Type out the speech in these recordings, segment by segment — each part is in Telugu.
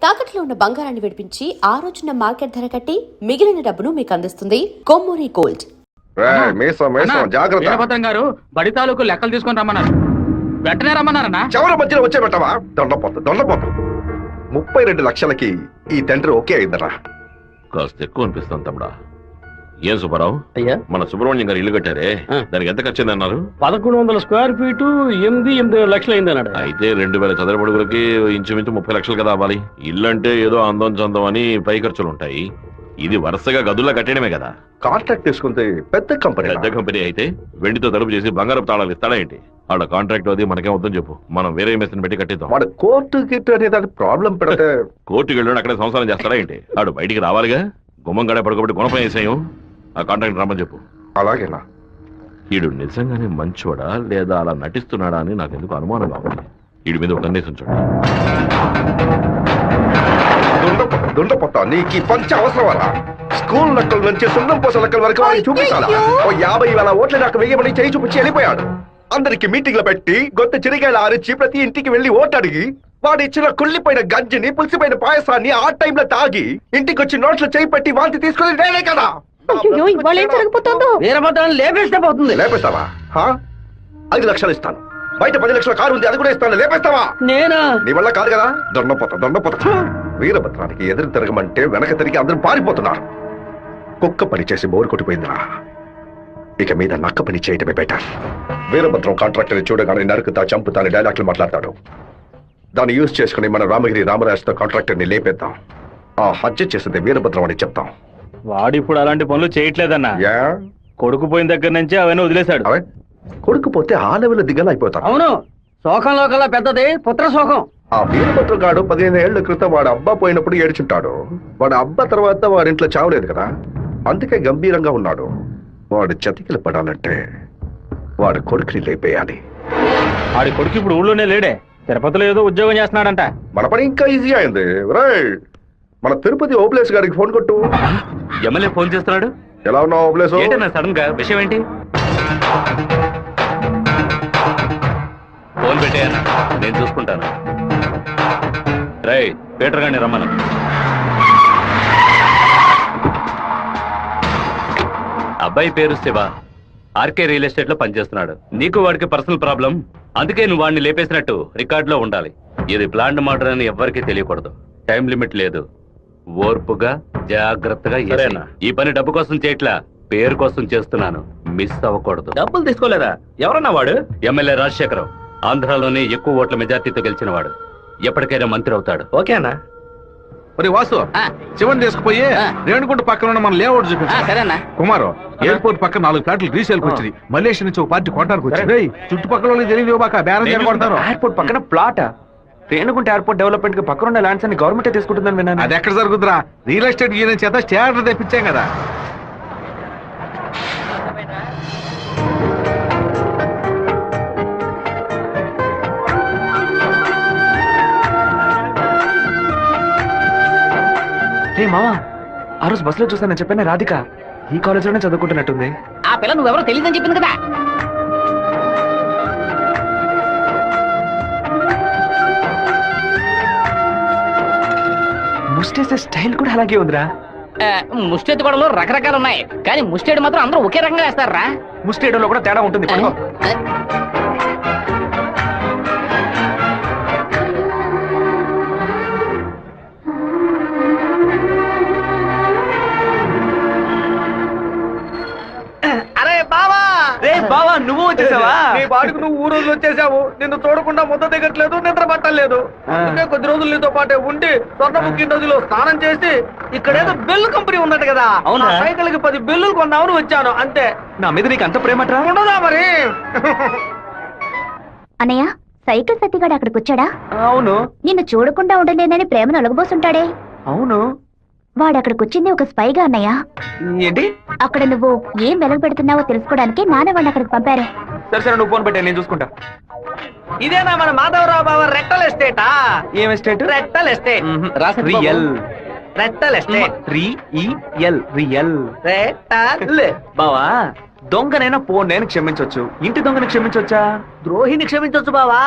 తాకట్లో ఉన్న బంగారాన్ని విడిపించి ఆ రోజున మార్కెట్ ధర కట్టి మిగిలిన డబ్బును మీకు అందిస్తుంది కొమ్మూరి గోల్డ్. వీరభద్రం గారు బడి తాలూకు లెక్కలు తీసుకొని రమ్మన్నారు. వెంటనే రమ్మన్నారన్నా. చివరి మధ్యలో వచ్చే పెట్టవా? దొండపోతు 32 లక్షలకి ఈ తండ్రి ఓకే అయిందరా. కాస్త ఎక్కువ అనిపిస్తాను తమ్ముడా. ఏం సుబ్బారావు, అయ్యా మన సుబ్రహ్మణ్యం గారు ఇల్లు కట్టారే, దానికి ఎంత ఖర్చు అన్నారు? 1100 స్క్వేర్ ఫీటు 8 లక్షలు అయింది అన్నాడు. అయితే 2000 చదరపు అడుగులకి ఇంచుమించు 30 లక్షలు కదా అవ్వాలి. ఇల్లు అంటే ఏదో అందం చందం అని పై ఖర్చులు ఉంటాయి. ఇది వరుసగా గదుల్లో కట్టడమే కదా. కాంట్రాక్ట్ తీసుకుంటే పెద్ద కంపెనీ అయితే వెండితో తలుపు చేసి బంగారపు తాళాలు ఇస్తాడా ఏంటి? ఆడ కాంట్రాక్ట్ అది మనకేం వద్దని చెప్పు, మనం వేరే మేస్త్రిని పెట్టి కట్టిద్దాం. వాడు కోర్టు గిట్టు అనేది ప్రాబ్లం పెడితే కోర్టుకి వెళ్ళి అక్కడే సంసారం చేస్తాడా ఏంటి? ఆడు బయటికి రావాలిగా. గుమ్మం గడే పడుకోబెట్టి గుణపం వేసాయం. ఆ కాంట్రాక్ట్ రమ్మని చెప్పు. అలాగేనా? వీడు నిజంగానే మంచోడా లేదా అలా నటిస్తున్నాడా అని నాకు ఎందుకు అనుమానంగా ఉంది. వీడి మీద ఒక కన్నేసి ఉంచండి. దుండపోతా నీకు పంచ అవసరం. స్కూల్ లెక్కల నుంచి సున్నం పోస లెక్కల వరకు చూపించాలా? 50,000 ఓట్ల నాకు వెయ్యమని చేయి చూపించి వెళ్ళిపోయాడు. అందరికి మీటింగ్లు పెట్టి గొంత చిరిగాయలు ఆరిచి ప్రతి ఇంటికి వెళ్లి ఓటు అడిగి వాడు ఇచ్చిన కుళ్ళిపోయిన గంజిని పులిసిపోయిన పాయసాన్ని ఆ టైంలో తాగి ఇంటికి వచ్చి నోట్లు చేయి పెట్టి వాంతి తీసుకుని నేనే కదా. లేపేస్తే పోతుంది. లేపేస్తావా? 5 లక్షలు ఇస్తాను. బయట 10 లక్షల కారు ఉంది, అది కూడా ఇస్తాను. లేపేస్తావా? నేనా? నీ వల్ల కాదు కదా. దొండపోతా వీరభద్రానికి ఎదురు తిరగమంటే వెనక తిరిగి అందరూ పారిపోతున్నారు. కుక్క పని చేసి బోరు కొట్టిపోయిందిరా. ఇక మీద నక్క పని చేయటమే బెటర్. వీరభద్రం కాంట్రాక్టర్ చూడగానే నరుకుతా చంపుతాని డైలాగ్లు మాట్లాడతాడు. దాన్ని యూజ్ చేసుకుని మన రామగిరి రామరాజుతో కాంట్రాక్టర్ ని లేపేద్దాం. ఆ హత్య చేసింది వీరభద్రం అని చెప్తాం. వాడు ఇప్పుడు అలాంటి పనులు చేయట్లేదన్నా. కొడుకు పోయిన దగ్గర నుంచి అవన్నీ వదిలేశాడు. కొడుకు పోతే ఆ లెవెల్ దిగలైపోతాడు. అవును, శోకంలో కల్లా పెద్దది పుత్ర శోకం. ఆ వీరభద్రం గాడు 15 ఏళ్ల క్రితం వాడు అబ్బా పోయినప్పుడు ఏడ్చుంటాడు. వాడు అబ్బా తర్వాత వాడింట్లో చావలేదు కదా, అందుకే గంభీరంగా ఉన్నాడు. వాడు చతికిలు పడాలంటే వాడు కొడుకుని లేపేయాలి. వాడి కొడుకు ఇప్పుడు ఊళ్ళోనే లేడే, తిరుపతిలో ఏదో ఉద్యోగం చేస్తున్నాడంట. మన పని ఇంకా ఈజీ అయింది. రైట్, మన తిరుపతి ఓప్లేస్ గారికి ఫోన్ కొట్టు. ఎమ్మెల్యే ఫోన్ చేస్తున్నాడు. ఎలా ఉన్నావు ఓప్లేస్? సడన్ గా విషయం ఏంటి? ఫోన్ పెట్టేయన్నా, నేను చూసుకుంటాను. రై పీటర్ గారిని రమ్మను. అబ్బాయి పేరు శివ, ఆర్కే రియల్ ఎస్టేట్ లో పనిచేస్తున్నాడు. నీకు వాడికి పర్సనల్ ప్రాబ్లం, అందుకే నువ్వు వాడిని లేపేసినట్టు రికార్డులో ఉండాలి. ఇది ప్లాన్డ్ మర్డర్ అని ఎవ్వరికీ తెలియకూడదు. టైం లిమిట్ లేదు. ఓర్పుగా జాగ్రత్తగా. ఈ పని డబ్బు కోసం చేయట్లా, పేరు కోసం చేస్తున్నాను. మిస్ అవ్వకూడదు. డబ్బులు తీసుకోలేదా? ఎవరన్నా వాడు? ఎమ్మెల్యే రాజశేఖరం, ఆంధ్రాలోనే ఎక్కువ ఓట్ల మెజార్టీతో గెలిచిన వాడు. ఎప్పటికైనా మంత్రి అవుతాడు. ఓకేనా? మరి వాసు, శివన్ తీసుకుపోయి రేణుగుంట పక్కన ఉన్న మన లేఅవుట్ చూపించా. కుమారు, ఎయిర్పోర్ట్ పక్కన 4 ఫ్లాట్లు రీసేల్కి వచ్చింది. మలేషియా నుంచి ఒక పార్టీ కొట్టడానికి వచ్చింది. చుట్టుపక్కల వాళ్ళకి తెలియదు బాక బేరం చేయకూడతారు. ఎయిర్పోర్ట్ పక్కన ప్లాట్, రేణుగుంట ఎయిర్పోర్ట్ డెవలప్మెంట్ కి పక్కన ఉన్న ల్యాండ్స్ అన్ని గవర్నమెంట్ తీసుకుంటుందని విన్నాను. అది ఎక్కడ జరుగుతురా? రియల్ ఎస్టేట్ యూనియన్ చేత స్టాండర్డ్ తెప్పించాం కదా. మావా, ఆ రోజు బస్ లో చూసాను చెప్పాను, రాధిక ఈ కాలేజ్ లోనే చదువుకుంటున్నట్టుంది. ఆ పిల్ల నువ్వెవరో తెలియదని చెప్పింది కదా. ముస్టేసే స్టైల్ కూడా అలాగే ఉందిరా. ముష్టెత్తుకోవడంలో రకరకాలు ఉన్నాయి, కానీ ముష్టేడు మాత్రం అందరూ ఒకే రకంగా వేస్తారా? ముస్టేడోలో కూడా తేడా ఉంటుంది. బావా, నువ్వు వచ్చేసావా? నీ బాడుకు నువ్వు ఊరోజు వచ్చేసావు. నిన్ను చూడకుండా ముద్ద దిగట్లేదు, నిద్ర పట్టలేదు. కొద్ది రోజులు నీతో పాటే ఉండి స్వర్ణముఖి నదిలో స్నానం చేసి ఇక్కడేదో బిల్లు కంపెనీ ఉందట కదా, అవునా? సైకిల్ కి 10 బిల్లులు కొన్నామని వచ్చాను అంతే. నా మీద నీకు అంత ప్రేమట్రా? ఉండదా మరి? అన్నయ్య, సైకిల్ సత్తిగాడు అక్కడికి వచ్చాడా? అవును. నిన్ను చూడకుండా ఉండలేనని ప్రేమను ఒలగబోసుంటాడే. అవును. వాడు అక్కడికి వచ్చింది ఒక స్పైగా అన్నయ్య. ఏంటి? అక్కడ నువ్వు ఏం వెలగ పెడుతున్నావో తెలుసుకోవడానికి నాన్న వాడిని అక్కడికి పంపారు. సరే నువ్వు ఫోన్ పెట్టా, నేను చూసుకుంటా. ఇదేనా మన మాధవరావు బావ రెట్టల్ ఎస్టేటా? ఏం ఎస్టేట్? రెట్టల్ ఎస్టేట్. రియల్ రెట్టల్ ఎస్టేట్. రియల్ రెట్టల్. బావా, దొంగనైనా నేను క్షమించవచ్చు, ఇంటి దొంగని క్షమించవచ్చా? ద్రోహిని క్షమించవచ్చు బావా,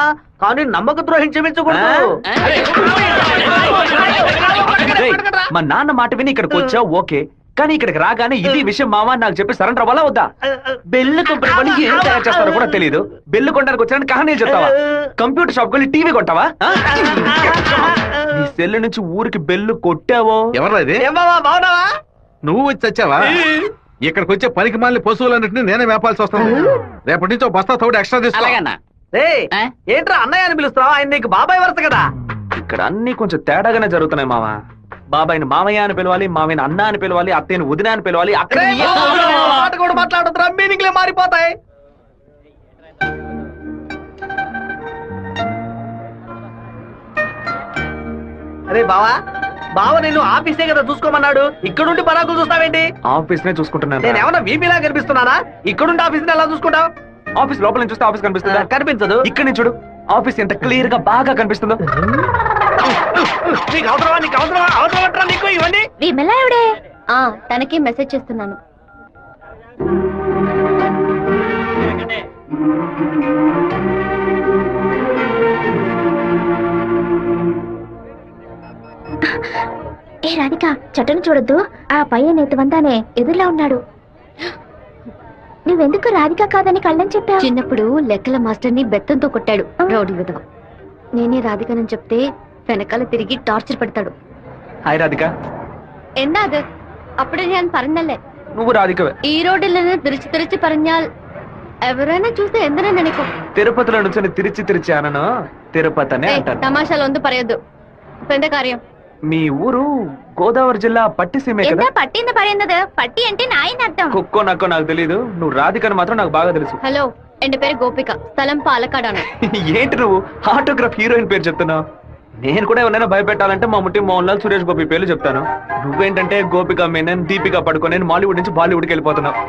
కానీ నమ్మక ద్రోహిని క్షమించకూడదు. మా నాన్న మాట విని ఇక్కడికి వచ్చావు ఓకే, కానీ ఇక్కడికి రాగానే ఇది విషయం మావా నాకు చెప్పి సరెండర్ అవ్వాలా వద్దా? బెల్లు కంపెనీ వాళ్ళు ఏం తయారు చేస్తారో కూడా తెలియదు. బెల్లు కొనడానికి వచ్చానని కహానీలు చెప్తావా? కంప్యూటర్ షాప్ వెళ్ళి టీవీ కొంటావా? నీ సెల్ నుంచి ఊరికి బెల్లు కొట్టావో? ఎవరు బాగున్నావా? నువ్వు వచ్చి వచ్చావా? ఇక్కడికి వచ్చే పనికి మాలిన పశువులన్నింటినీ నేనే మేపాల్సి వస్తాను. రేపటి నుంచి బస్తా తోడు ఎక్స్ట్రా తీసుకో. ఏంట్రా అన్నయ్య అని పిలుస్తావు? ఆయన నీకు బాబాయ్ వరుస కదా. ఇక్కడ అన్ని కొంచెం తేడాగానే జరుగుతున్నాయి మావా. బాబాయిని మామయ్య అని పిలవాలి, మామయ్యని అన్న అని పిలవాలి, అత్తయ్యని వదిన అని పిలవాలి. అక్కడ మాట కూడా మాట్లాడుతున్నా, మీనింగ్లే మారిపోతాయి. అరే బావా, బావ నేను ఆఫీసే కదా చూసుకోమన్నాడు, ఇక్కడుండి పరాకులు చూస్తావేంటి? ఆఫీస్ నే చూసుకుంటున్నాను. నేను ఏమన్నా వీపీలా కనిపిస్తున్నానా? ఇక్కడుండి ఆఫీస్ ఎలా చూసుకుంటావు? ఆఫీస్ లోపల నుంచి చూస్తే ఆఫీస్ కనిపిస్తుందా? కనిపించదు. ఇక్కడ నుంచి చూడు, ఆఫీస్ ఎంత క్లియర్ గా బాగా కనిపిస్తుందో. నీకు అవసరమా? నీకు అవసరమా? అవసరం నీకు ఇవన్నీ? విమల ఎవడే? తనకి మెసేజ్ చేస్తున్నాను. ఏ రాధిక, చెట్టును చూడొద్దు. ఆ పయ్య ఎత్తువంతానే ఎదురులా ఉన్నాడు. నువ్వెందుకు రాధిక కాదని కళ్ళని చెప్పావు? చిన్నప్పుడు లెక్కల మాస్టర్ ని బెత్తంతో కొట్టాడు రౌడీ విధవ. నేనే రాధికనని చెప్తే వెనకాల తిరిగి టార్చర్ పెడతాడు. హాయ్ రాధిక. എന്താ അത്? అప్పుడే నేను പറഞ്ഞല്ലേ నువ్వు రాధికవే. ఈ రోడ్డులను తిరిచి പറഞ്ഞാൽ ఎవరైనా చూస్తే ఎందనే నెనకు. తిరుపతిలో నుంచి తిరిచి అనను తిరుపతి అనే అంటాను. తమాషాలు ఒందు పరయద్దు. పెద్ద కార్యం. మీ ఊరు గోదావరి జిల్లా పట్టిసీమే కదా? పట్టింది పరిందదు. పట్టి అంటే నాయన అర్థం. కుక్కో నక్కో నాకు తెలీదు, నువ్వు రాధికని మాత్రం నాకు బాగా తెలుసు. హలో, ఎన్ పేరు గోపిక, స్థలం పాలకాడాను. ఏంటి నువ్వు ఆటోగ్రాఫ్ హీరోయిన్ పేరు చెప్తున్నావు? నేను కూడా ఎవరైనా భయపెట్టాలంటే మా ముట్టి మోహన్ లాల్, సురేష్ గోపి పేర్లు చెప్తాను. నువ్వేంటంటే గోపిక మేనన్, దీపిక పడుకొని మాలీవుడ్ నుంచి బాలీవుడ్కి వెళ్ళిపోతున్నావు.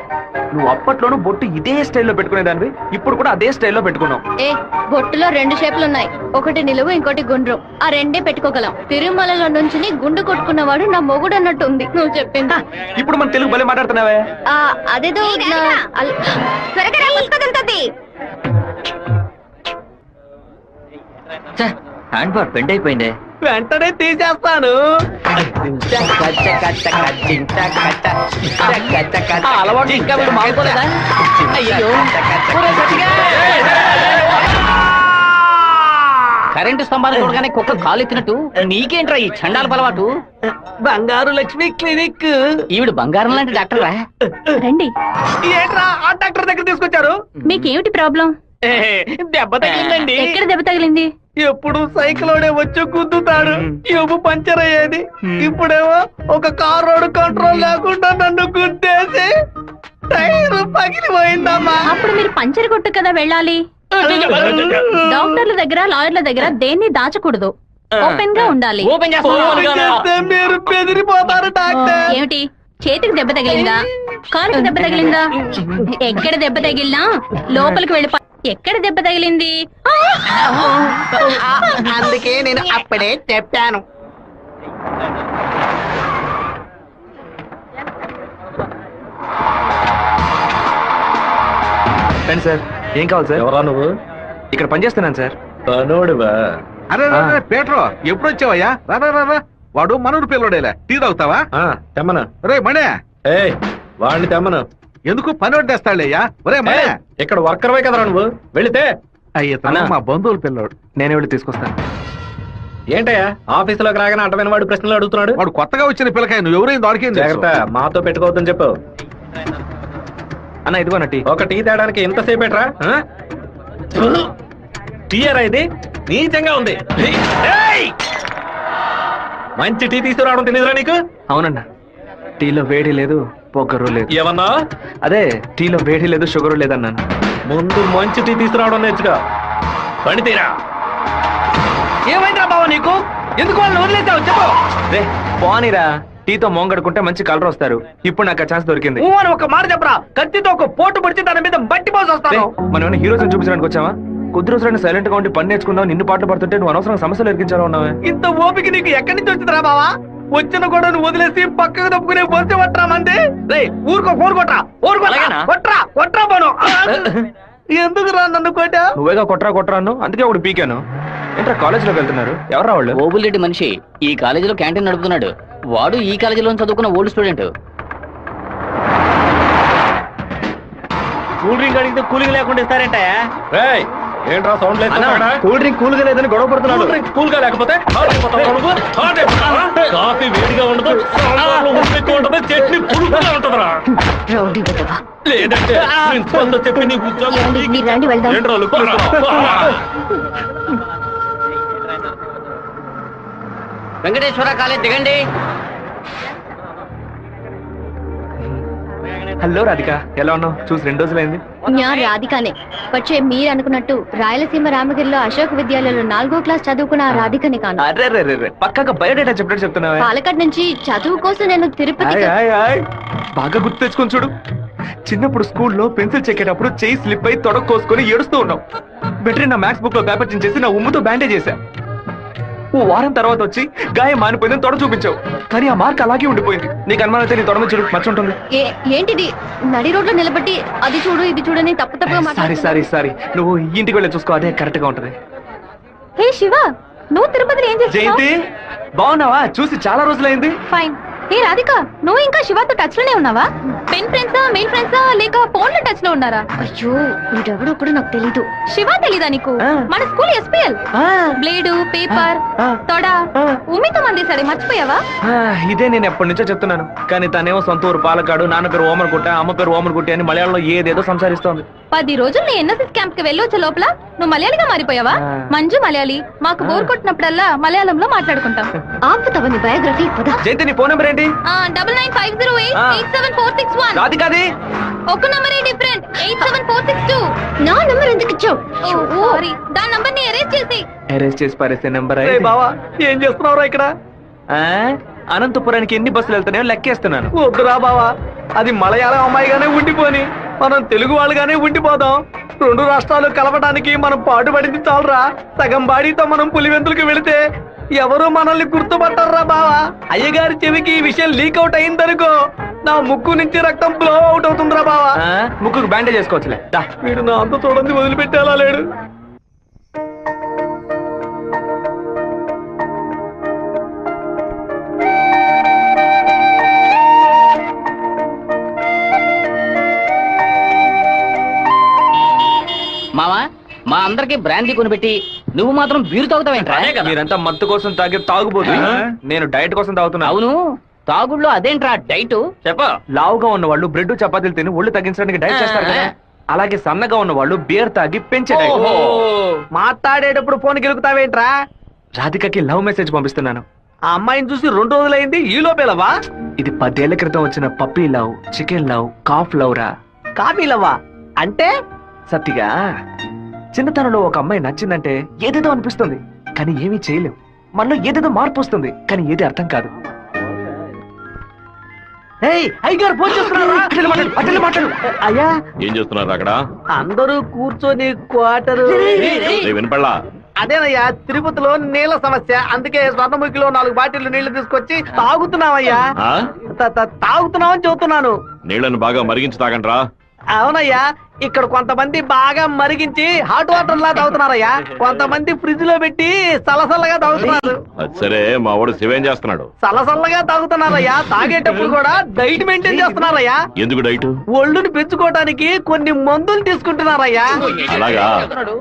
నువ్వు అప్పట్లోనూ బొట్టు ఇదే స్టైల్లో పెట్టుకునేదానివి, ఇప్పుడు కూడా అదే స్టైల్లో పెట్టుకున్నావు. ఏ బొట్టులో 2 షేపులు ఉన్నాయి, ఒకటి నిలువు, ఇంకోటి గుండ్రు. ఆ రెండే పెట్టుకోగలం. తిరుమలలో నుంచి గుండు కొట్టుకున్నవాడు నా మొగుడు అన్నట్టు ఉంది నువ్వు చెప్పింది. ఇప్పుడు మన తెలుగు భలే మాట్లాడుతున్నావే. అదేదో హ్యాండ్ బార్ బెండ్ అయిపోయింది. వెంటనే తీసేస్తాను. అలవాటు ఇంకా వీడు మానుకోలేదా? అయ్యో, కరెంటు స్తంభాలు చూడగానే కుక్క కాలు ఎత్తినట్టు నీకేంట్రా ఈ చండాల అలవాటు? బంగారు లక్ష్మి క్లినిక్. ఈవిడ బంగారం లాంటి డాక్టర్ రా. రండి. ఏంట్రా ఆ డాక్టర్ దగ్గర తీసుకొచ్చారు? మీకేమిటి ప్రాబ్లం? దెబ్బ తగిలిందండి. ఎక్కడ దెబ్బ తగిలింది? ఎప్పుడు సైకిలోనే వచ్చి గుద్దుతాడు, ఎవ్వు పంచర్ అయ్యేది. ఇప్పుడేమో ఒక కార్ రోడ్ కంట్రోల్ లేకుండా నన్ను గుద్దేసి టైర్ పగిలిపోయిందమ్మా. అప్పుడు మీరు పంచర్ కొట్టు కదా వెళ్ళాలి. డాక్టర్ల దగ్గర, లాయర్ల దగ్గర దేన్ని దాచకూడదు, ఓపెన్ గా ఉండాలి. మీరు బెదిరిపోతారు డాక్టర్. ఏమిటి, చేతికి దెబ్బ తగిలిందా, కాలుకి దెబ్బ తగిలిందా? ఎక్కడ దెబ్బ తగిలినా లోపలికి వెళ్ళి ఎక్కడ దెబ్బ తగిలింది? అందుకే నేను అప్పుడే చెప్పాను. రండి సార్, ఏం కావాలి సార్? ఎవరా నువ్వు? ఇక్కడ పనిచేస్తున్నాను సార్. తనోడువా? అరే పేట్రో, ఎప్పుడు వచ్చావయ్యా? రా. వాడు మనూరు పిల్లడేలా, టీ తాగుతావా? తెమ్మను. రే మణే, వాడిని తెమ్మను. ఎందుకు పని వడ్డేస్తాడయ్యా? ఒరే మణే, ఇక్కడ వర్కర్వే కదరా నువ్వు, వెళితే. అయ్యా మా బంధువుల పిల్లోడు. నేనే వెళ్ళి తీసుకొస్తాను. ఏంటయ్యా ఆఫీసులోకి రాగానే అడ్డమైన వాడు ప్రశ్నలు అడుగుతున్నాడు? వాడు కొత్తగా వచ్చిన పిల్లకాయ, నువ్వు ఎవరైనా దొరికింది జాగ్రత్త, మాతో పెట్టుకోవద్దని చెప్పు. అన్న ఇదిగో టీ. ఒక టీ తేడానికి ఎంతసేపు ఏట్రా? టీయరా ఇది? నీచంగా ఉంది. మంచి టీ తీసుకురావడం తెలియదురా నీకు? అవునన్నా, టీలో వేడి లేదు, పొగరు లేదు. ఏమన్నా? అదే టీలో వేడి లేదు, షుగర్ లేదన్నాను. ముందు మంచి టీ తీసుకురావడం నేర్చుకో. పని తీరా. ఏమైందిరా బావ నీకు? ఎందుకు వాళ్ళని వదిలేసావు చెప్పు. రే పోనీరా, టీతో మోంగడుకుంటే మంచి కలర్ వస్తారు. ఇప్పుడు నాకు ఆ ఛాన్స్ దొరికింది. అని ఒక మాట చెప్పరా, కత్తితో ఒక పోటు పడిచి దాని మీద బట్టి పోసి వస్తాను. మనం ఏమైనా హీరోస్ చూపించడానికి వచ్చావా? కొద్ది రోజులైనా సైలెంట్ గా ఉండి పని నేర్చుకుందాం, నిన్ను పాటలు పడుతుంటే నువ్వు అనవసరంగా సమస్యలు ఎరికించాలో ఉన్నావే. ఇంత ఓపిక నీకు ఎక్కడి నుంచి వచ్చిందిరా బావా? వచ్చిన కూడా నువ్వు వదిలేసి పక్కకు తప్పుకునే బొంత పట్టరా మంది. రే ఊరుకో, ఫోన్ కొట్రా పోను. ఎందుకు రా నన్ను కొట్టా? నువ్వేగా కొట్రా అన్ను, అందుకే ఒకటి పీకాను. ఏంట్రా కాలేజ్ లోకి వెళ్తున్నారు? ఎవరా వాళ్ళు? ఓబుల్రెడ్డి మనిషి ఈ కాలేజీలో క్యాంటీన్ నడుపుతున్నాడు. వాడు ఈ కాలేజీలో చదువుకున్న ఓల్డ్ స్టూడెంట్. కూల్ డ్రింక్ అడిగితే కూలింగ్ లేకుండా ఇస్తారంటే ఏంట్రా సౌండ్ కూల్ డ్రింక్ కూల్ గా లేదని గొడవ పడుతున్నాడు. కూల్ గా లేకపోతే కాఫీ వేడిగా ఉండదు, ఉండదు, చట్నీ పురుగుగా ఉంటుందిరా. రౌడీ విధవ. లేదంటే ప్రిన్సిపల్ తో చెప్పి నీ ఉద్యోగం ఏమండి, మీరు రండి వెళ్దాం. ఏంట్రా లుక్ వెంకటేశ్వర కాలేజ్ దిగండి. హలో రాధిక, ఎలా ఉన్నావు? చూసి 2 రోజులైంది. న్యా రాధికానే. వచ్చే మీరు అనుకున్నట్టు రాయలసీమ రామగిరిలో అశోక్ విద్యాలయంలో 4వ క్లాస్ చదువుకున్న ఆ రాధికని కాను. అరే పక్కగా బయోడేటా చెప్పినట్టు చెప్తున్నావా? పాలకాడ్ నుంచి చదువు కోసం నేను తిరుపతి. బాగా గుర్తు తెచ్చుకొని చూడు. చిన్నప్పుడు స్కూల్లో పెన్సిల్ చెక్కేటప్పుడు చెయ్యి స్లిప్ అయి తొడకు కోసుకొని ఏడుస్తూ ఉన్నావు. బెటరీ నా మ్యాథ్స్ బుక్ లో పేపర్ చించేసి నా ఉమ్ముతో బ్యాండేజ్ చేశా. ఓ వారం తర్వాత వచ్చి గాయం మానిపోయిందని తొడ చూపించావు, కానీ ఆ మార్క్ అలాగే ఉండిపోయింది. నీకు అనుమానం అయితే నీ తొడ మీద చూడు, మచ్చ ఉంటుంది. ఏంటిది? నడి రోడ్లో నిలబెట్టి అది చూడు ఇది చూడని తప్పుగా సారీ నువ్వు ఇంటికి వెళ్ళి చూసుకో, అదే కరెక్ట్ గా ఉంటది. హే శివ, నువ్వు తిరుపతిలో ఏం చేస్తున్నావు? జయంతి బాగున్నావా? చూసి చాలా రోజులైంది. ఫైన్. ఏ రాధిక, నువ్వు ఇంకా శివతో టచ్ లోనే ఉన్నావా? పెన్ ఫ్రెండ్సా, మెయిల్ ఫ్రెండ్సా, లేక ఫోన్ లో టచ్ లో ఉన్నారా? అయ్యో, వీడెవడో కూడా నాకు తెలీదు. శివ తెలీదా నీకు? మన స్కూల్ ఎస్పీఎల్ బ్లేడు, పేపర్, తొడ ఉమ్మితో మందేశాడే, మర్చిపోయావా? ఇదే నేను ఎప్పటి నుంచో చెప్తున్నాను, కానీ తనేమో సొంత ఊరు పాలకాడు, నాన్న పేరు ఓమర్గుట్ట, అమ్మ పేరు ఓమర్గుట్టి అని మలయాళంలో ఏదేదో సంసారిస్తోంది. 10 రోజులు నీ ఎన్ఎస్ఎస్ క్యాంప్ కి వెళ్ళొచ్చే లోపల నువ్వు మలయాళిగా మారిపోయావా? మంజు మలయాళి. మాకు బోర్ కొట్టినప్పుడల్లా మలయాళంలో మాట్లాడుకుంటాం. ఆపుతావా నీ బయోగ్రఫీ? జయంతి, నీ ఫోన్ నెంబర్ ఏంటి? 9950887461. రాధికాది ఒక నంబరే డిఫరెంట్, 87462. నా నంబర్ ఎందుకు ఇచ్చావు? సారీ, దాని నంబర్ ని ఎరేజ్ చేసి పారేసే నెంబర్. బావా, ఏం చేస్తున్నావురా ఇక్కడ? అనంతపురానికి ఎన్ని బస్సులు వెళ్తున్నాయో లెక్కేస్తున్నాను. వద్దురా బావా, అది మలయాళం అమ్మాయిగానే ఉండిపోని, మనం తెలుగు వాళ్ళుగానే ఉండిపోదాం. 2 రాష్ట్రాలు కలపడానికి మనం పాటుపడింది చాలరా. సగం బాడీతో మనం పులివెందులకు వెళితే ఎవరు మనల్ని గుర్తుపట్టారా బావా. అయ్యగారి చెవికి ఈ విషయం లీక్ అవుట్ అయిందనుకో, నా ముక్కు నుంచి రక్తం బ్లో అవుట్ అవుతుందిరా బావా. ముక్కుకు బ్యాండేజ్ చేసుకోవచ్చులే. వీడు నా అంత చూడండి వదిలిపెట్టేలా లేడు. మావా, మా అందరికి బ్రాందీ కొనిపెట్టి నువ్వు మాత్రం బీరు తాగుతావేంట్రా? మీరంతా మత్తు కోసం తాగే తాగుబోతు, నేను డైట్ కోసం తాగుతున్నా. అవును, తాగుళ్ళో అదేంట్రా డైట్? చెప్ప. లావుగా ఉన్న వాళ్ళు బ్రెడ్ చపాతీలు తిని ఒళ్ళు తగ్గించడానికి డైట్ చేస్తారు కదా, అలాగే సన్నగా ఉన్న వాళ్ళు బియర్ తాగి పెంచే డైట్. మాట్లాడేటప్పుడు ఫోన్ గెలుగుతావేంట్రా? రాధికకి లవ్ మెసేజ్ పంపిస్తున్నాను. ఆ అమ్మాయిని చూసి 2 రోజులైంది, ఈ లోపేలవా? ఇది 10 ఏళ్ల క్రితం వచ్చిన puppy love, chicken love, calf love రా. కాఫీ లవ్వా అంటే? సత్తిగా చిన్నతనంలో ఒక అమ్మాయి నచ్చిందంటే ఏదేదో అనిపిస్తుంది, కానీ ఏమీ చేయలేం. మనలో ఏదేదో మార్పు వస్తుంది, కానీ ఏది అర్థం కాదు. అయ్యా, ఏం చేస్తున్నారు అక్కడ? అందరూ కూర్చొని క్వార్టర్. వినపడలా? అదేనయ్యా, తిరుపతిలో నీళ్ళ సమస్య, అందుకే స్వర్ణముఖిలో 4 బాటిల్ నీళ్లు తీసుకొచ్చి తాగుతున్నామయ్యా. తాగుతున్నామని చెబుతున్నాను. నీళ్లను బాగా మరిగించి తాగండ్రా. అవునయ్యా, ఇక్కడ కొంతమంది బాగా మరిగించి హాట్ వాటర్ లా తాగుతున్నారయ్యా, కొంతమంది ఫ్రిడ్జ్ లో పెట్టి సలసల్లగా తాగుతున్నారు. సరే, మా వాడు శివేం చేస్తున్నాడు? సలసల్లగా తాగుతున్నారయ్యా. తాగేటప్పుడు కూడా డైట్ మెయింటైన్ చేస్తున్నారయ్యా. ఎందుకు డైట్? ఒళ్ళుని పెంచుకోవడానికి కొన్ని మందులు తీసుకుంటున్నారయ్యా. అలాగా?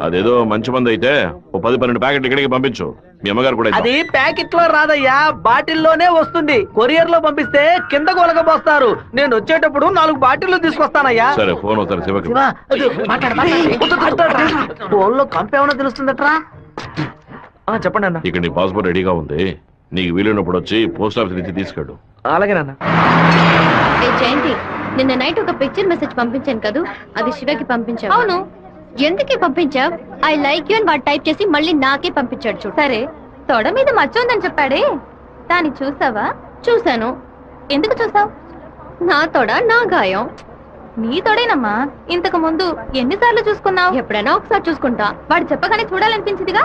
అదేదో మంచి మందు అయితే ఓ 10-12 ప్యాకెట్లు ఇక్కడికి పంపించు. మీ అమ్మగారు కూడా అది ప్యాకెట్ లో రాదయ్యా, బాటిల్లోనే వస్తుంది. కొరియర్ లో పంపిస్తే కింద కొలకపోస్తారు. నేను వచ్చేటప్పుడు 4 బాటిల్లు తీసుకొస్తానయ్యా. సరే, ఫోన్ అవుతారు శివకి. ఫోన్ లో కంపేమన్నా తెలుస్తుందట్రా? చెప్పండి అన్న. ఇక్కడ నీ పాస్పోర్ట్ రెడీగా ఉంది, నీకు వీలున్నప్పుడు వచ్చి పోస్ట్ ఆఫీస్ నుంచి తీసుకెళ్ళు. అలాగే నాన్న. జయంతి, నిన్న నైట్ ఒక పిక్చర్ మెసేజ్ పంపించాను కదా, అది శివకి పంపించావు. అవును, ఎందుకే పంపించావు? ఐ లైక్ యూ అని వాడు టైప్ చేసి మళ్ళీ నాకే పంపించాడు చూడు. సరే, తొడ మీద మచ్చ ఉందని చెప్పాడే, దాన్ని చూసావా? చూశాను. ఎందుకు చూసావు? నా తొడ నా గాయం. నీ తొడేనమ్మా. ఇంతకు ముందు ఎన్నిసార్లు చూసుకున్నావు? ఎప్పుడైనా ఒకసారి చూసుకుంటా. వాడు చెప్పగానే చూడాలనిపించిందిగా.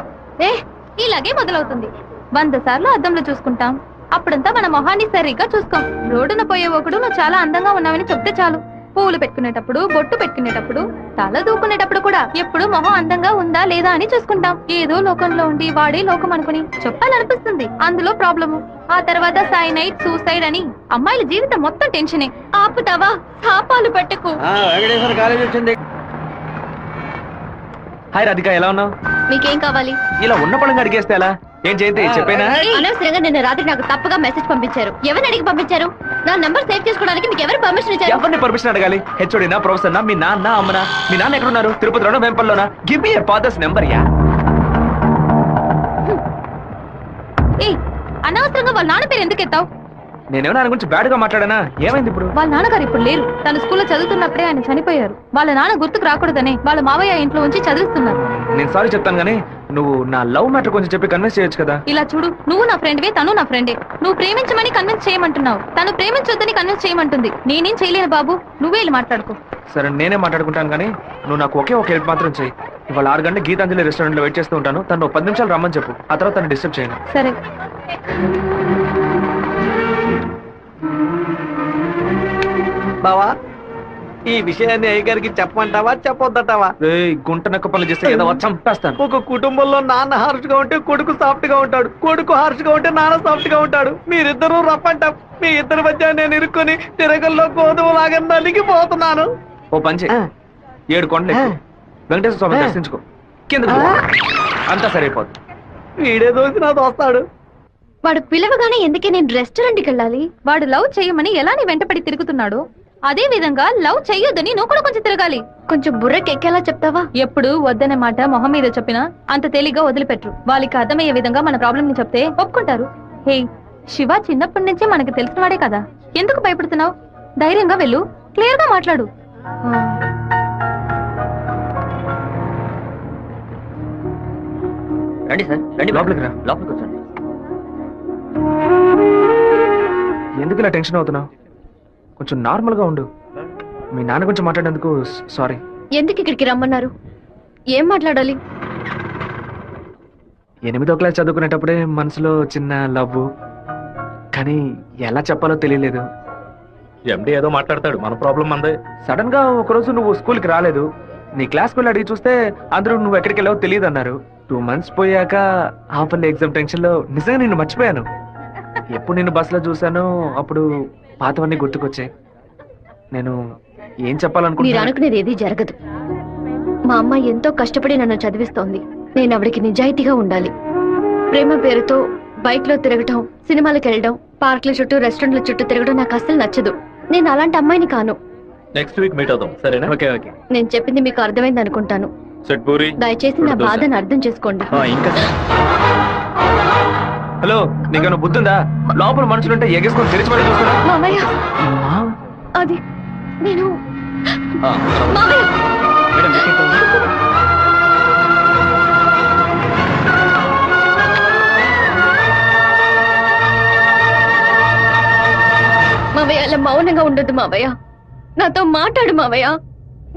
ఇలాగే మొదలవుతుంది. 100 సార్లు అద్దంలో చూసుకుంటాం, అప్పుడంతా మన మొహాన్ని సరిగ్గా చూసుకోం. రోడ్డున పోయే ఒకడు నువ్వు చాలా అందంగా ఉన్నావని చెప్తే చాలు, పూలు పెట్టుకునేటప్పుడు, బొట్టు పెట్టుకునేటప్పుడు, తల దూకునేటప్పుడు కూడా ఎప్పుడు మొహం అందంగా ఉందా లేదా అని చూసుకుంటాం. ఏదో లోకంలో ఉండి వాడే లోకం అనుకుని చెప్పాలనిపిస్తుంది. అందులో ప్రాబ్లము. ఆ తర్వాత సైనైడ్, సూసైడ్ అని అమ్మాయిల జీవితం మొత్తం టెన్షనే. ఆపుతావా? శాపాలు పెట్టకు. వెంకటేశ్వర కాలేజ్ వచ్చింది. హాయ్ రాధిక, ఎలా ఉన్నావు? మీకేం కావాలి? ఇలా ఉన్న పడంగా అడిగేస్తే ఎలా? ఏం చేయండి చెప్పేనా? అనవసరంగా నిన్న రాత్రి నాకు తప్పుగా మెసేజ్ పంపించారు. ఎవరిని అడిగి పంపించారు? నా నంబర్ సేవ్ చేసుకోవడానికి మీకు ఎవరు పర్మిషన్ ఇచ్చారు? ఎవరిని పర్మిషన్ అడగాలి? హెచ్ఓడినా, ప్రొఫెసర్నా, మీ నాన్న, అమ్మనా? మీ నాన్న ఎక్కడున్నారు? తిరుపతిలోనా, వెంపల్లోనా? Give me your father's number యా. ఏయ్, అనవసరంగా వాళ్ళ నాన్న పేరు ఎందుకు ఎత్తావు? నేనేమో ఆయన గురించి బ్యాడ్ గా మాట్లాడానా? ఏమైంది ఇప్పుడు? వాళ్ళ నాన్నగారు ఇప్పుడు లేరు. తన స్కూల్లో చదువుతున్నప్పుడే ఆయన చనిపోయారు. వాళ్ళ నాన్న గుర్తుకు రాకూడదని వాళ్ళ మావయ్య ఇంట్లో ఉంచి చదివిస్తున్నారు. నేను సారీ చెప్తాను గానీ నువ్వు నా లవ్ మ్యాటర్ కొంచెం చెప్పి కన్విన్స్ చేయొచ్చు కదా. ఇలా చూడు, నువ్వు నా ఫ్రెండ్వే, తను నా ఫ్రెండే. నువ్వు ప్రేమించమని కన్విన్స్ చేయమంటున్నావు, తను ప్రేమించొద్దని కన్విన్స్ చేయమంటుంది. నేనేం చేయలేను బాబు, నువ్వే వెళ్ళి మాట్లాడుకో. సరే నేనే మాట్లాడుకుంటాను కానీ నువ్వు నాకు ఒకే ఒక హెల్ప్ మాత్రం చెయ్యి. ఇవాళ 6 గంటల గీతాంజలి రెస్టారెంట్ లో వెయిట్ చేస్తూ ఉంటాను. తను 10 నిమిషాలు రమ్మని చెప్పు. ఆ తర్వాత తను డిస్టర్బ్ చేయను. సరే. బావా, ఈ విషయాన్ని అయ్యగారికి చెప్పమంటావా చెప్పొద్దటావా? గుంట నక్క పనులు చేస్తే ఏదో చంపేస్తాను. ఒక కుటుంబంలో నాన్న హార్ష్ గా ఉంటే కొడుకు సాఫ్ట్ గా ఉంటాడు, కొడుకు హార్ష్ గా ఉంటే నాన్న సాఫ్ట్ గా ఉంటాడు. మీరిద్దరూ రప్పంట. మీ ఇద్దరి మధ్య నేను ఇరుక్కుని తిరగల్లో గోధుమ లాగా నలిగిపోతున్నాను. ఓ పంచే, 7 కొండలు ఎక్కు. వెంకటేశ్వర స్వామి దర్శించుకో. కింద అంతా సరైపోద్ది. వీడే దోసి నా దోస్తాడు. వాడు పిలవగానే ఎందుకే నేను రెస్టారెంట్కి వెళ్ళాలి? వాడు లవ్ చేయమని ఎలా నీ వెంటపడి తిరుగుతున్నాడు, అదే విధంగా లవ్ చెయ్యొద్దని నువ్వు కూడా కొంచెం తిరగాలి. కొంచెం బుర్రకెక్కేలా చెప్తావా? ఎప్పుడు వద్దనే మాట మొహం మీద చెప్పినా అంత తేలిగ్గా వదిలిపెట్టరు. వాళ్ళకి అర్థమయ్యే విధంగా మన ప్రాబ్లం ని చెప్తే ఒప్పుకుంటారు. హే శివ, చిన్నప్పటి నుంచే మనకి తెలిసినవాడే కదా, ఎందుకు భయపడుతున్నావు? ధైర్యంగా వెళ్ళు, క్లియర్ గా మాట్లాడు. రండి సార్, రండి లోపలికి రా. లోపలికి వచ్చండి. ఎందుకు ఇలా టెన్షన్ అవుతున్నావు? కొంచెం నార్మల్ గా ఉండు. మీ నాన్న గురించి మాట్లాడేందుకు సారీ. ఎందుకు ఇక్కడికి రమ్మన్నారు? ఏం మాట్లాడాలి? 8వ క్లాస్ చదువుకునేటప్పుడే మనసులో చిన్న లవ్, కానీ ఎలా చెప్పాలో తెలియలేదు. ఎండి ఏదో మాట్లాడతాడు, మన ప్రాబ్లం మందే. సడన్ గా ఒకరోజు నువ్వు స్కూల్కి రాలేదు. నీ క్లాస్కి వెళ్ళి అడిగి చూస్తే అందరూ నువ్వు ఎక్కడికి వెళ్ళావో తెలియదు అన్నారు. 2 months పోయాక హాఫర్లీ ఎగ్జామ్ టెన్షన్ లో నిజంగా నిన్ను మర్చిపోయాను. ఎప్పుడు నిన్ను బస్సులో చూసానో అప్పుడు పాతవన్నీ గుర్తుకొచ్చాయి. నేను ఏం మీరు చెప్పాలనుకుంటున్నా? అనుకునేది ఏది జరగదు. మా అమ్మ ఎంతో కష్టపడి నన్ను చదివిస్తోంది. నేను ఆవిడకి నిజాయితీగా ఉండాలి. ప్రేమ పేరుతో బైక్ లో తిరగటం, సినిమాలకు వెళ్ళడం, పార్కుల చుట్టూ, రెస్టారెంట్ల చుట్టూ తిరగడం నాకు అస్సలు నచ్చదు. నేను అలాంటి అమ్మాయిని కాను. నెక్స్ట్ వీక్ మీట్ అవుదాం, సరేనా? Okay okay. నేను చెప్పింది మీకు అర్థమైంది అనుకుంటాను. సెట్ పూరి. దయచేసి నా బాధను అర్థం చేసుకోండి. ఇంకా హలో, నీకేమైనా బుద్ధుందా? లోపల మనుషులుంటే ఎగేసుకొని తెరిచి పడి చూస్తున్నా. మామయ్య, అది నేను మామయ్య. మావయ్య, అలా మౌనంగా ఉండొద్దు మావయ్య. నాతో మాట్లాడు మావయ్య.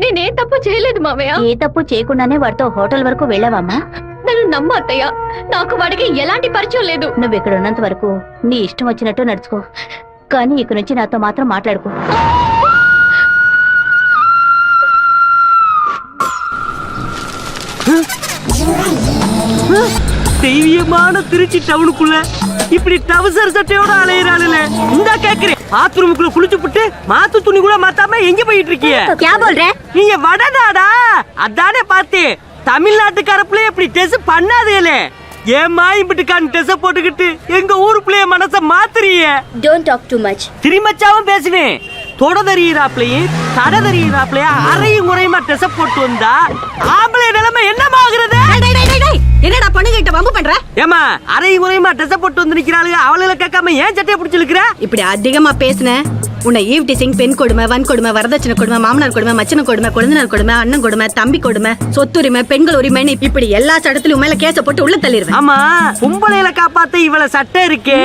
నేనే తప్పు చేయలేదు మావయ్య. ఏ తప్పు చేయకుండానే వాడితో హోటల్ వరకు వెళ్ళావమ్మా? నన్ను నమ్ము అత్తయ్య, నాకు వాడికి ఎలాంటి పరిచయం లేదు. నువ్వు ఇక్కడ ఉన్నంత వరకు నీ ఇష్టం వచ్చినట్టు నడుచుకో, కానీ ఇక నుంచి నాతో మాత్రం మాట్లాడుకో. தெய்வீகமான திருச்சி டவுனுக்குள்ள இப்படி டவுசர் சட்டையோட அலையிறாளுல இந்த கேக்குறேன். பாத்ரூமுக்குள்ள குளிச்சு புட்டு மாத்து துணி கூட மாத்தாம எங்க போயிட்டு இருக்கீங்க? நீங்க வடநாடா? அதானே பார்த்தேன். தமிழ்நாட்டுக்கார பிள்ளைய இப்படி டெஸ் பண்ணாதேலே. ஏமா இப்படிக்கான டெஸ் போட்டுக்கிட்டு எங்க ஊரு பிள்ளைய மனச மாத்துறீங்க? Don't talk too much. திருமச்சாவும் பேசுவேன். தொட தறியிறாப்லையும் தட தறியிறாப்லையும் அறையும் முறையுமா டெஸ் போட்டு வந்தா ஆம்பளை நிலைமை என்னமாகிறது? என்னடா பொண்ணுகிட்ட வம்பு பண்ற? ஏமா அறையும் முறையுமா டெஸ் போட்டு வந்து நிக்கிறாளுங்க, அவளை கேட்காம ஏன் சட்டையை பிடிச்சு இழுக்கிற? இப்படி அதிகமா பேசுன உன்னை ஈவ் டீசிங், பெண் கொடுமை, வன் கொடுமை, வரதட்சணை கொடுமை, மாமனார் கொடுமை, மச்சன கொடுமை, குழந்தைனார் கொடுமை, அண்ணன் கொடுமை, தம்பி கொடுமை, சொத்துரிமை, பெண்கள் உரிமைன்னு இப்படி எல்லா சட்டத்திலும் மேல கேஸ போட்டு உள்ள தள்ளிடுவேன். ஆமா, பொம்பளையில காப்பாத்த இவ்வளவு சட்டை இருக்கே,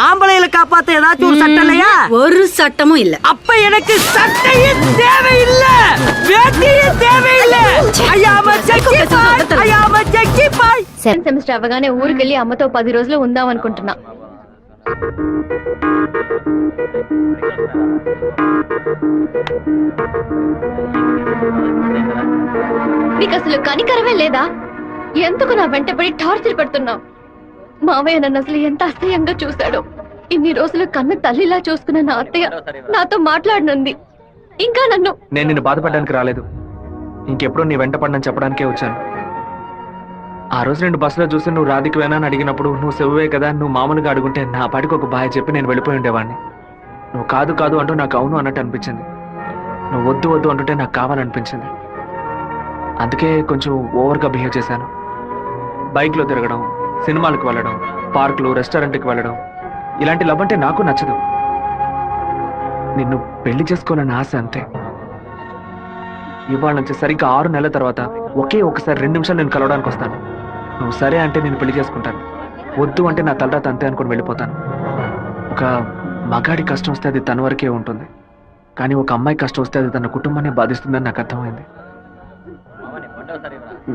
ஆம்பளையில காப்பாத்த ஏதாச்சும் ஒரு சட்டம் இல்லையா? ஒரு சட்டமும் இல்ல. அப்ப எனக்கு சட்டையே தேவையில்லை, வேட்டியே தேவையில்லை. ஐயாம செக்கி பாய். సెమిస్టర్ అవగానే ఊరికెళ్ళి అమ్మతో 10 రోజులు ఉందాం అనుకుంటున్నా. నీకు అసలు కనికరమే లేదా? ఎందుకు నా వెంటబడి టార్చర్ పెడుతున్నావు? మావయ్య నన్ను అసలు ఎంత అసహ్యంగా చూశాడో. ఇన్ని రోజులు కన్న తల్లిలా చూసుకున్న నా అత్తయ్య నాతో మాట్లాడనుంది. ఇంకా నన్ను నేను నిన్ను బాధపడడానికి రాలేదు, ఇంకెప్పుడు నీ వెంట పడనని చెప్పడానికే వచ్చాను. ఆ రోజు నేను బస్సులో చూసి నువ్వు రాధికవేనా అని అడిగినప్పుడు నువ్వు శివవే కదా, నువ్వు మామూలుగా అడుగుంటే నా పాటికి ఒక బాయ్ చెప్పి నేను వెళ్ళిపోయి ఉండేవాడిని. నువ్వు కాదు కాదు అంటూ నాకు అవును అన్నట్టు అనిపించింది. నువ్వు వద్దు వద్దు అంటుంటే నాకు కావాలనిపించింది. అందుకే కొంచెం ఓవర్గా బిహేవ్ చేశాను. బైక్లో తిరగడం, సినిమాలకు వెళ్ళడం, పార్కులు, రెస్టారెంట్కి వెళ్ళడం, ఇలాంటి లవ్ అంటే నాకు నచ్చదు. నిన్ను పెళ్లి చేసుకోవాలని ఆశ అంతే. ఇవాళ నుంచి సరిగ్గా 6 నెలల తర్వాత ఒకే ఒకసారి 2 నిమిషాలు నేను కలవడానికి వస్తాను. నువ్వు సరే అంటే నేను పెళ్లి చేసుకుంటాను, వద్దు అంటే నా తలరాత అంతే అనుకుని వెళ్ళిపోతాను. ఒక మగాడి కష్టం వస్తే అది తన వరకే ఉంటుంది, కానీ ఒక అమ్మాయి కష్టం వస్తే అది తన కుటుంబాన్ని బాధిస్తుందని నాకు అర్థమైంది.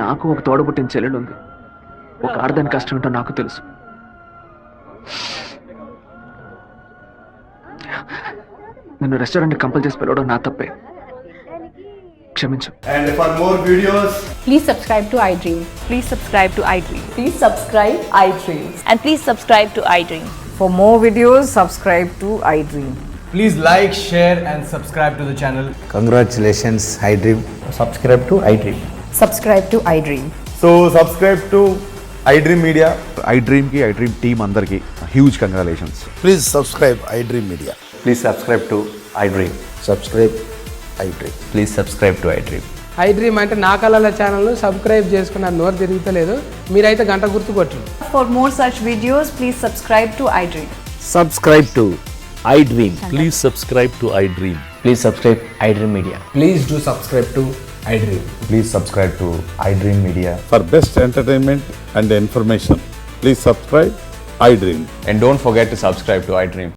నాకు ఒక తోడబుట్టిన చెల్లెలు ఉంది. ఒక ఆడదాని కష్టం ఏంటో నాకు తెలుసు. నిన్ను రెస్టారెంట్ కంపల్ చేసి పిలవడం నా తప్పే, క్షమించు. And for more videos, please subscribe to iDream. Please subscribe to iDream. Please subscribe iDream. And please subscribe to iDream. For more videos, subscribe to iDream. please like, share and subscribe to the channel. Congratulations, iDream. Subscribe to iDream. Subscribe to iDream. So subscribe to iDream Media. iDream కి iDream టీమ్ అందరికి huge congratulations. Please subscribe iDream Media. Please subscribe to iDream. Subscribe iDream. Please subscribe to iDream. iDream అంటే నా కళల ఛానల్ సబ్స్క్రైబ్ చేసుకున్న నోరు తిరుగుతలేదు, మీరైతే గంట గుర్తు కొట్టండి. For more such videos, please subscribe to iDream. Subscribe to iDream. Please subscribe to iDream. Please subscribe iDream Media. Please do subscribe to iDream. Please subscribe to iDream Media. For best entertainment and information, please subscribe iDream. And don't forget to subscribe to iDream.